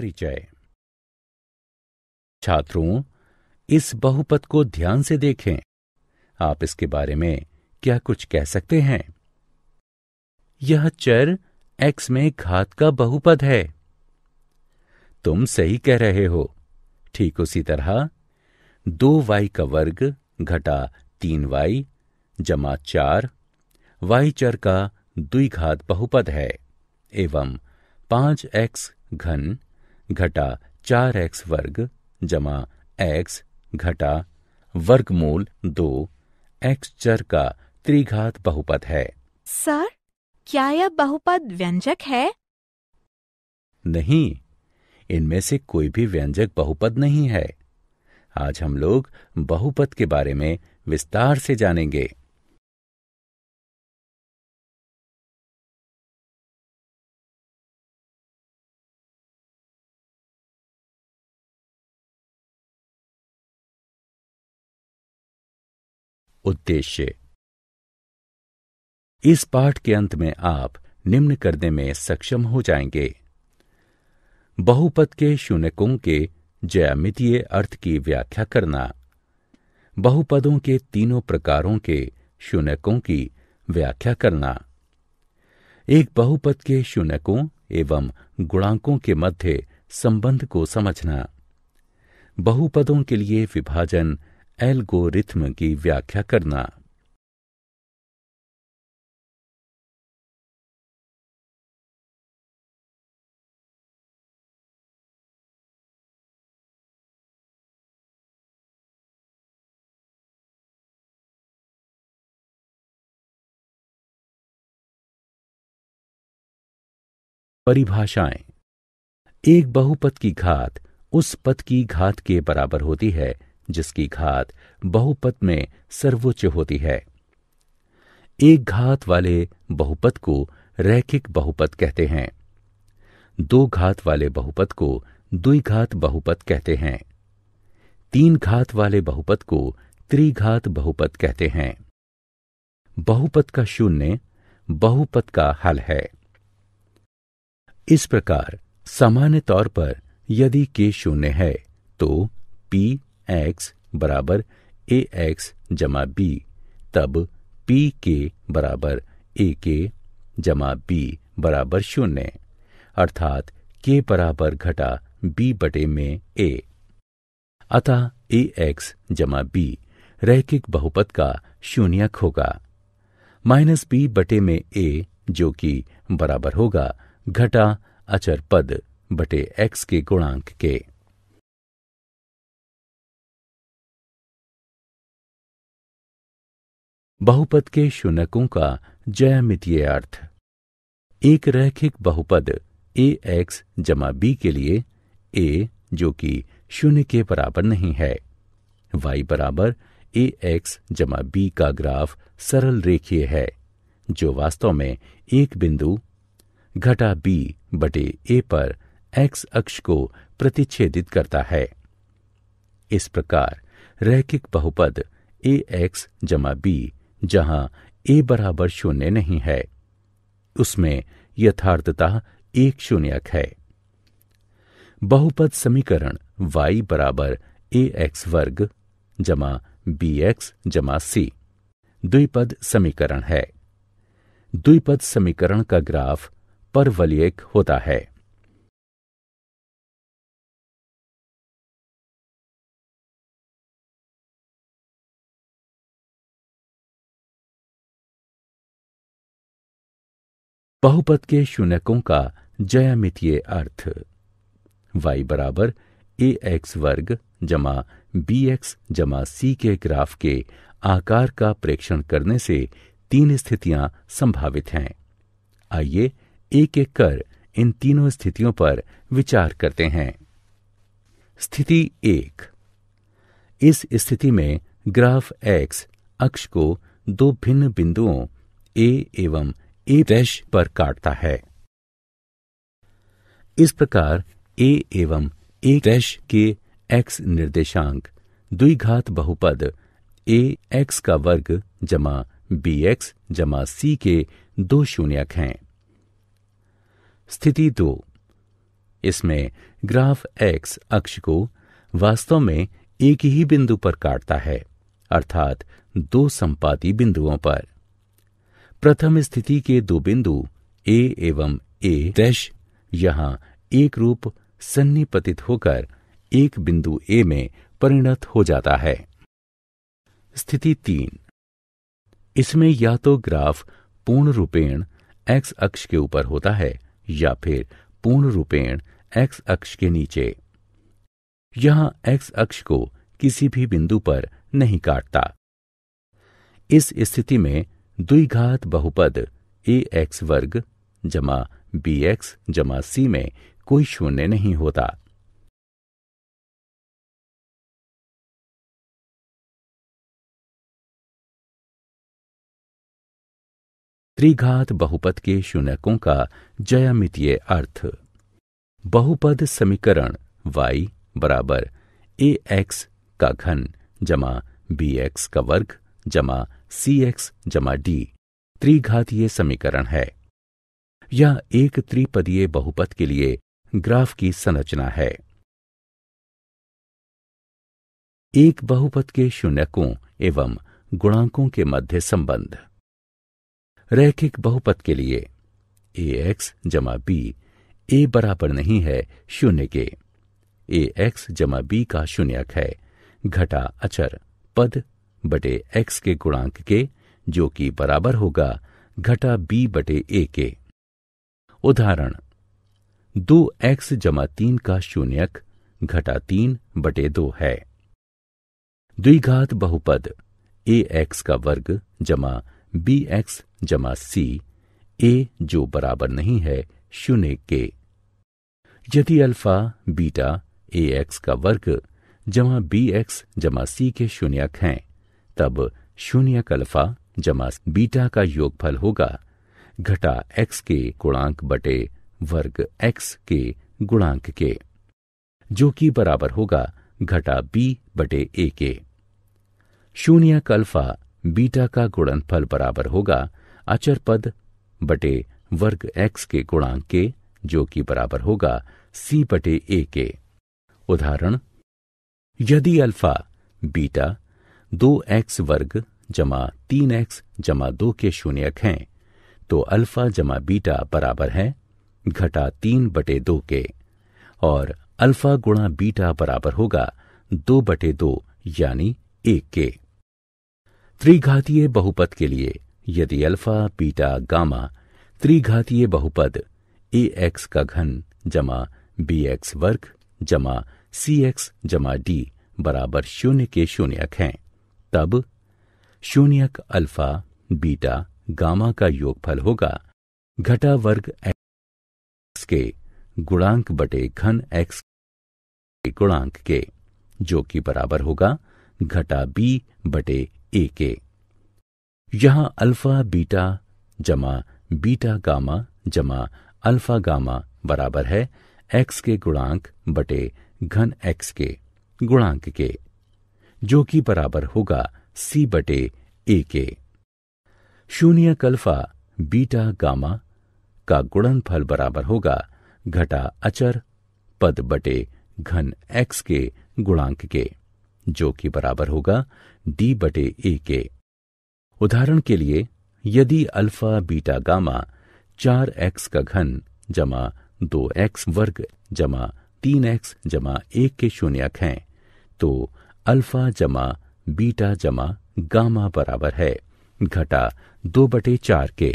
परिचय। छात्रों, इस बहुपद को ध्यान से देखें। आप इसके बारे में क्या कुछ कह सकते हैं? यह चर x में घात का बहुपद है। तुम सही कह रहे हो। ठीक उसी तरह 2y का वर्ग घटा 3y जमा 4 y चर का द्विघात बहुपद है एवं 5x घन घटा 4x वर्ग जमा x घटा वर्गमूल 2 x चर का त्रिघात बहुपद है। सर, क्या यह बहुपद व्यंजक है? नहीं, इनमें से कोई भी व्यंजक बहुपद नहीं है। आज हम लोग बहुपद के बारे में विस्तार से जानेंगे। उद्देश्य। इस पाठ के अंत में आप निम्न करने में सक्षम हो जाएंगे। बहुपद के शून्यकों के ज्यामितीय अर्थ की व्याख्या करना, बहुपदों के तीनों प्रकारों के शून्यकों की व्याख्या करना, एक बहुपद के शून्यकों एवं गुणांकों के मध्य संबंध को समझना, बहुपदों के लिए विभाजन एल्गोरिथ्म की व्याख्या करना। परिभाषाएं। एक बहुपद की घात उस पद की घात के बराबर होती है जिसकी घात बहुपद में सर्वोच्च होती है। एक घात वाले बहुपद को रैखिक बहुपद कहते हैं। दो घात वाले बहुपद को द्विघात बहुपद कहते हैं। तीन घात वाले बहुपद को त्रिघात बहुपद कहते हैं। बहुपद का शून्य बहुपद का हल है। इस प्रकार सामान्य तौर पर यदि k शून्य है तो p x बराबर ax जमा b, तब p k बराबर ak जमा b बराबर शून्य, अर्थात k बराबर घटा b बटे में a। अतः ax जमा b रैखिक बहुपद का शून्यक होगा। माइनस b बटे में a जो कि बराबर होगा घटा अचर पद बटे x के गुणांक के। बहुपद के शून्यकों का ज्यामितीय अर्थ। एक रैखिक बहुपद ax जमा b के लिए a जो कि शून्य के बराबर नहीं है, y बराबर ax जमा b का ग्राफ सरल रेखीय है जो वास्तव में एक बिंदु घटा b बटे a पर x अक्ष को प्रतिच्छेदित करता है। इस प्रकार रैखिक बहुपद ax जमा b जहां a बराबर शून्य नहीं है, उसमें यथार्थतः एक शून्यक है। बहुपद समीकरण y बराबर ax वर्ग जमा bx जमा c द्विपद समीकरण है। द्विपद समीकरण का ग्राफ परवलयिक होता है। बहुपद के शून्यकों का ज्यामितीय अर्थ। y बराबर ax वर्ग जमा bx जमा c के ग्राफ के आकार का प्रेक्षण करने से तीन स्थितियां संभावित हैं। आइए एक एक कर इन तीनों स्थितियों पर विचार करते हैं। स्थिति 1। इस स्थिति में ग्राफ x अक्ष को दो भिन्न बिंदुओं a एवं a' पर काटता है। इस प्रकार a एवं a' के x निर्देशांक द्विघात बहुपद ax का वर्ग जमा bx जमा c के दो शून्यक हैं। स्थिति 2। इसमें ग्राफ एक्स अक्ष को वास्तव में एक ही बिंदु पर काटता है, अर्थात दो संपाती बिंदुओं पर। प्रथम स्थिति के दो बिंदु ए एवं ए डैश यहां एक रूप सन्निपतित होकर एक बिंदु ए में परिणत हो जाता है। स्थिति 3, इसमें या तो ग्राफ पूर्ण रूपेण एक्स अक्ष के ऊपर होता है या फिर पूर्ण रूपेण एक्स अक्ष के नीचे। यहां एक्स अक्ष को किसी भी बिंदु पर नहीं काटता। इस स्थिति में द्विघात बहुपद ए एक्स वर्ग जमा बी एक्स जमा सी में कोई शून्य नहीं होता। त्रिघात बहुपद के शून्यकों का ज्यामितीय अर्थ। बहुपद समीकरण y बराबर ए एक्स का घन जमा बी एक्स का वर्ग जमा सी एक्स जमा डी त्रिघातीय समीकरण है। यह एक त्रिपदीय बहुपद के लिए ग्राफ की संरचना है। एक बहुपद के शून्यकों एवं गुणांकों के मध्य संबंध। रैखिक बहुपद के लिए ए एक्स जमा बी ए बराबर नहीं है शून्य के। ए एक्स जमा बी का शून्यक है घटा अचर पद बटे एक्स के गुणांक के, जो कि बराबर होगा घटा बी बटे ए के। उदाहरण 2x जमा 3 का शून्यक घटा 3 बटे 2 है। द्विघात बहुपद ए एक्स का वर्ग जमा बी एक्स जमा सी ए, जो बराबर नहीं है शून्य के। यदि अल्फा बीटा ए एक्स का वर्ग जमा बी एक्स जमा सी के शून्यक हैं, तब शून्यक अल्फा जमा बीटा का योगफल होगा घटा एक्स के गुणांक बटे वर्ग एक्स के गुणांक के, जो कि बराबर होगा घटा बी बटे ए के। शून्यक अल्फा बीटा का गुणनफल बराबर होगा अचर पद बटे वर्ग एक्स के गुणांक के, जो कि बराबर होगा सी बटे ए के। उदाहरण यदि अल्फा बीटा 2x वर्ग जमा 3x जमा 2 के शून्यक हैं, तो अल्फा जमा बीटा बराबर है घटा 3 बटे 2 के, और अल्फा गुणा बीटा बराबर होगा 2 बटे 2 यानी 1 के। त्रिघातीय बहुपद के लिए यदि अल्फा बीटा गामा त्रिघातीय बहुपद ए एक्स का घन जमा बी एक्स वर्ग जमा सी एक्स जमा डी बराबर शून्य के शून्यक हैं, तब शून्यक अल्फा बीटा गामा का योगफल होगा घटा वर्ग एक्स के गुणांक बटे घन एक्स के गुणांक के, जो कि बराबर होगा घटा बी बटे ए के। यहां अल्फा बीटा जमा बीटा गामा जमा अल्फा गामा बराबर है एक्स के गुणांक बटे घन एक्स के गुणांक के, जो कि बराबर होगा सी बटे ए के। शून्यक अल्फा बीटा गामा का गुणनफल बराबर होगा घटा अचर पद बटे घन एक्स के गुणांक के, जो कि बराबर होगा डी बटे ए के। उदाहरण के लिए यदि अल्फा बीटा गामा 4x का घन जमा 2x वर्ग जमा 3x जमा 1 के शून्यक हैं, तो अल्फा जमा बीटा जमा गामा बराबर है घटा 2 बटे 4 के।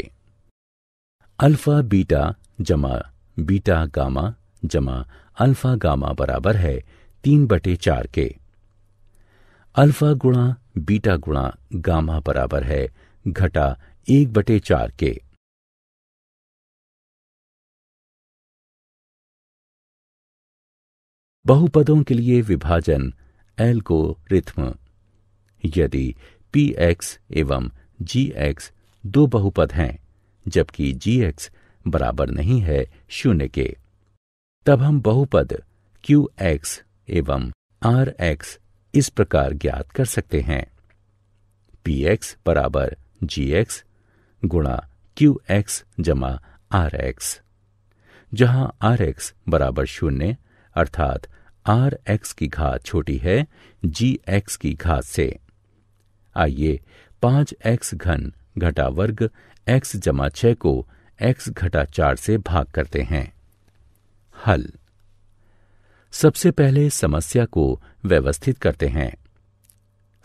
अल्फा बीटा जमा बीटा गामा जमा अल्फा गामा बराबर है 3 बटे 4 के। अल्फा गुणा बीटा गुणा गामा बराबर है घटा 1 बटे 4 के। बहुपदों के लिए विभाजन एल्गोरिथ्म। यदि पी एक्स एवं जी एक्स दो बहुपद हैं, जबकि जी एक्स बराबर नहीं है शून्य के, तब हम बहुपद क्यू एक्स एवं आर एक्स इस प्रकार ज्ञात कर सकते हैं। पी एक्स बराबर जी एक्स गुणा क्यू एक्स जमा आर एक्स, जहां आर एक्स बराबर शून्य अर्थात आर एक्स की घात छोटी है जी एक्स की घात से। आइए 5x घन घटा वर्ग x जमा 6 को x घटा 4 से भाग करते हैं। हल। सबसे पहले समस्या को व्यवस्थित करते हैं।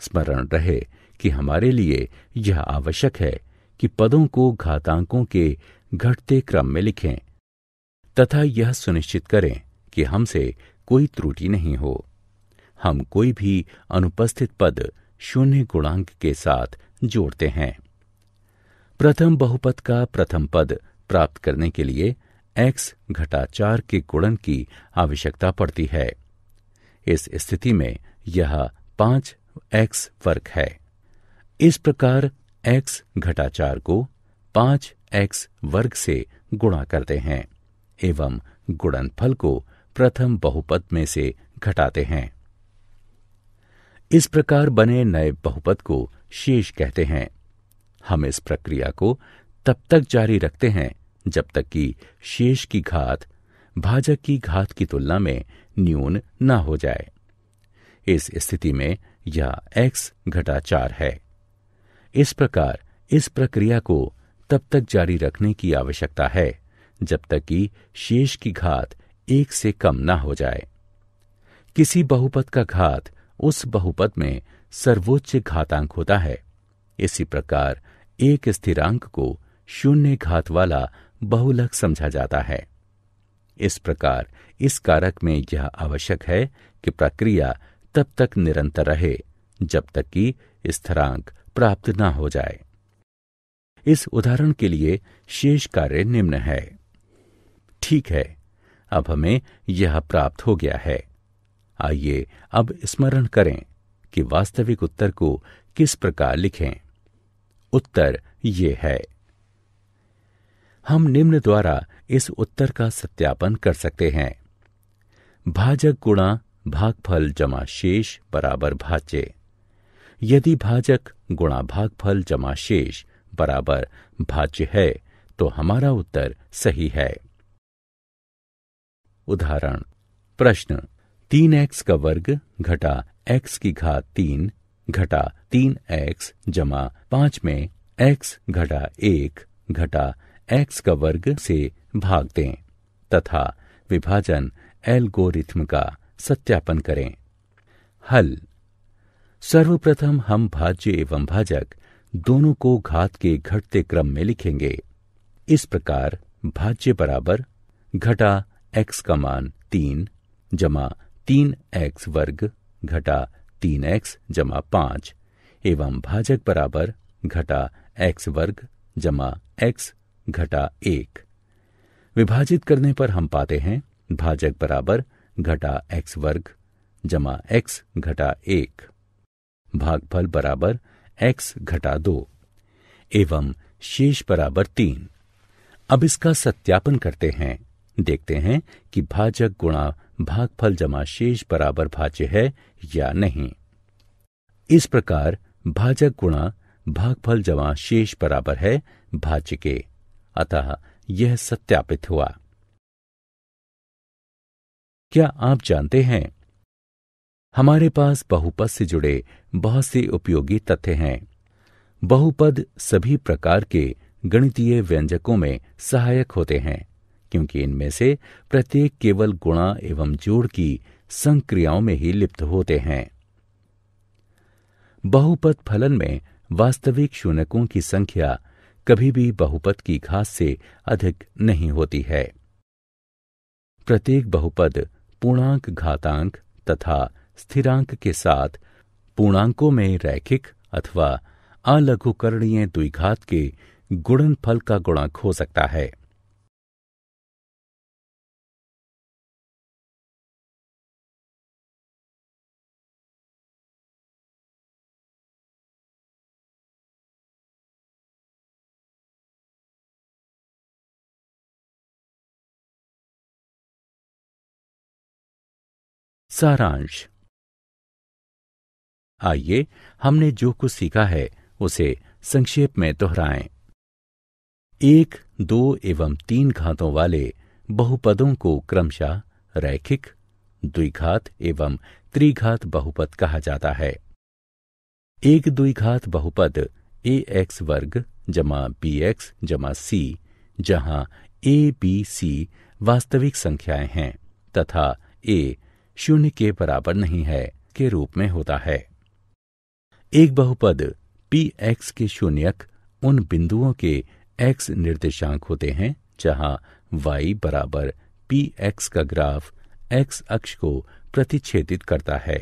स्मरण रहे कि हमारे लिए यह आवश्यक है कि पदों को घातांकों के घटते क्रम में लिखें तथा यह सुनिश्चित करें कि हमसे कोई त्रुटि नहीं हो। हम कोई भी अनुपस्थित पद शून्य गुणांक के साथ जोड़ते हैं। प्रथम बहुपद का प्रथम पद प्राप्त करने के लिए x घटा 4 के गुणन की आवश्यकता पड़ती है। इस स्थिति में यह 5x वर्ग है। इस प्रकार x घटा 4 को 5x वर्ग से गुणा करते हैं एवं गुणनफल को प्रथम बहुपद में से घटाते हैं। इस प्रकार बने नए बहुपद को शेष कहते हैं। हम इस प्रक्रिया को तब तक जारी रखते हैं जब तक कि शेष की घात भाजक की घात की तुलना में न्यून न हो जाए। इस स्थिति में यह x घटा 4 है। इस प्रकार इस प्रक्रिया को तब तक जारी रखने की आवश्यकता है जब तक कि शेष की घात 1 से कम न हो जाए। किसी बहुपद का घात उस बहुपद में सर्वोच्च घातांक होता है। इसी प्रकार एक स्थिरांक को शून्य घात वाला बहुलक समझा जाता है। इस प्रकार इस कारक में यह आवश्यक है कि प्रक्रिया तब तक निरंतर रहे जब तक कि स्थिरांक प्राप्त न हो जाए। इस उदाहरण के लिए शेष कार्य निम्न है। ठीक है, अब हमें यह प्राप्त हो गया है। आइए अब स्मरण करें कि वास्तविक उत्तर को किस प्रकार लिखें। उत्तर ये है। हम निम्न द्वारा इस उत्तर का सत्यापन कर सकते हैं। भाजक गुणा भागफल जमा शेष बराबर भाज्य। यदि भाजक गुणा भागफल जमा शेष बराबर भाज्य है तो हमारा उत्तर सही है। उदाहरण। प्रश्न। 3x का वर्ग घटा x की घात 3 घटा 3x जमा 5 में x घटा 1 घटा x का वर्ग से भाग दें तथा विभाजन एल्गोरिथ्म का सत्यापन करें। हल। सर्वप्रथम हम भाज्य एवं भाजक दोनों को घात के घटते क्रम में लिखेंगे। इस प्रकार भाज्य बराबर घटा x का मान 3 जमा 3x वर्ग घटा 3x जमा 5 एवं भाजक बराबर घटा x वर्ग जमा x घटा 1। विभाजित करने पर हम पाते हैं भाजक बराबर घटा x वर्ग जमा x घटा 1, भागफल बराबर x घटा 2 एवं शेष बराबर 3। अब इसका सत्यापन करते हैं। देखते हैं कि भाजक गुणा भागफल जमा शेष बराबर भाज्य है या नहीं। इस प्रकार भाजक गुणा भागफल जमा शेष बराबर है भाज्य के, अतः यह सत्यापित हुआ। क्या आप जानते हैं हमारे पास बहुपद से जुड़े बहुत से उपयोगी तथ्य हैं। बहुपद सभी प्रकार के गणितीय व्यंजकों में सहायक होते हैं क्योंकि इनमें से प्रत्येक केवल गुणा एवं जोड़ की संक्रियाओं में ही लिप्त होते हैं। बहुपद फलन में वास्तविक शून्यकों की संख्या कभी भी बहुपद की घात से अधिक नहीं होती है। प्रत्येक बहुपद पूर्णांक घातांक तथा स्थिरांक के साथ पूर्णांकों में रैखिक अथवा अलघुकरणीय द्विघात के गुणनफल का गुणक हो सकता है। सारांश। आइए हमने जो कुछ सीखा है उसे संक्षेप में दोहराएं। 1, 2 एवं 3 घातों वाले बहुपदों को क्रमशः रैखिक, द्विघात एवं त्रिघात बहुपद कहा जाता है। एक द्विघात बहुपद ax वर्ग जमा bx जमा c, जहां a b c वास्तविक संख्याएं हैं तथा a शून्य के बराबर नहीं है के रूप में होता है। एक बहुपद px के शून्यक उन बिंदुओं के x निर्देशांक होते हैं जहां y बराबर px का ग्राफ x अक्ष को प्रतिच्छेदित करता है।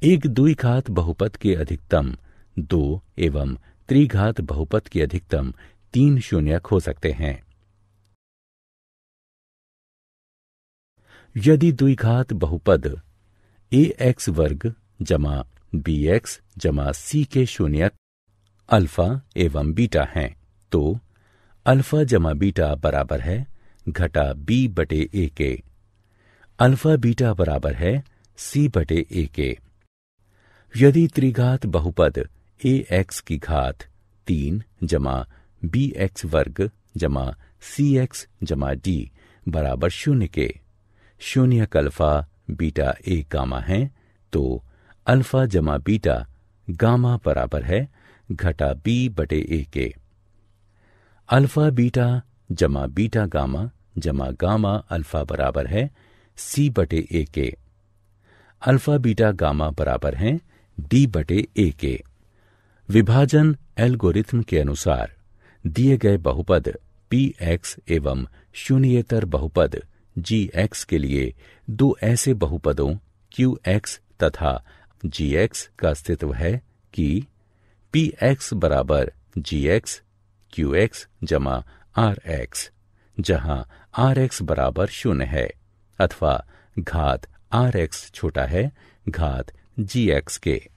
एक द्विघात बहुपद के अधिकतम 2 एवं त्रिघात बहुपद के अधिकतम 3 शून्यक हो सकते हैं। यदि द्विघात बहुपद ax वर्ग जमा bx जमा c के शून्यक अल्फा एवं बीटा हैं, तो अल्फा जमा बीटा बराबर है घटा b बटे a के। अल्फा बीटा बराबर है c बटे a के। यदि त्रिघात बहुपद ax की घात 3 जमा bx वर्ग जमा cx जमा d बराबर शून्य के शून्यक अल्फा बीटा a गामा है, तो अल्फा जमा बीटा गामा बराबर है घटा b बटे a के। अल्फा बीटा जमा बीटा गामा जमा गामा अल्फा बराबर है c बटे a के। अल्फा बीटा गामा बराबर है d बटे a के। विभाजन एल्गोरिथ्म के अनुसार दिए गए बहुपद px एवं शून्येतर बहुपद gx के लिए दो ऐसे बहुपदों qx तथा gx का अस्तित्व है कि px बराबर gx qx जमा rx, जहां rx बराबर शून्य है अथवा घात rx छोटा है घात gx के।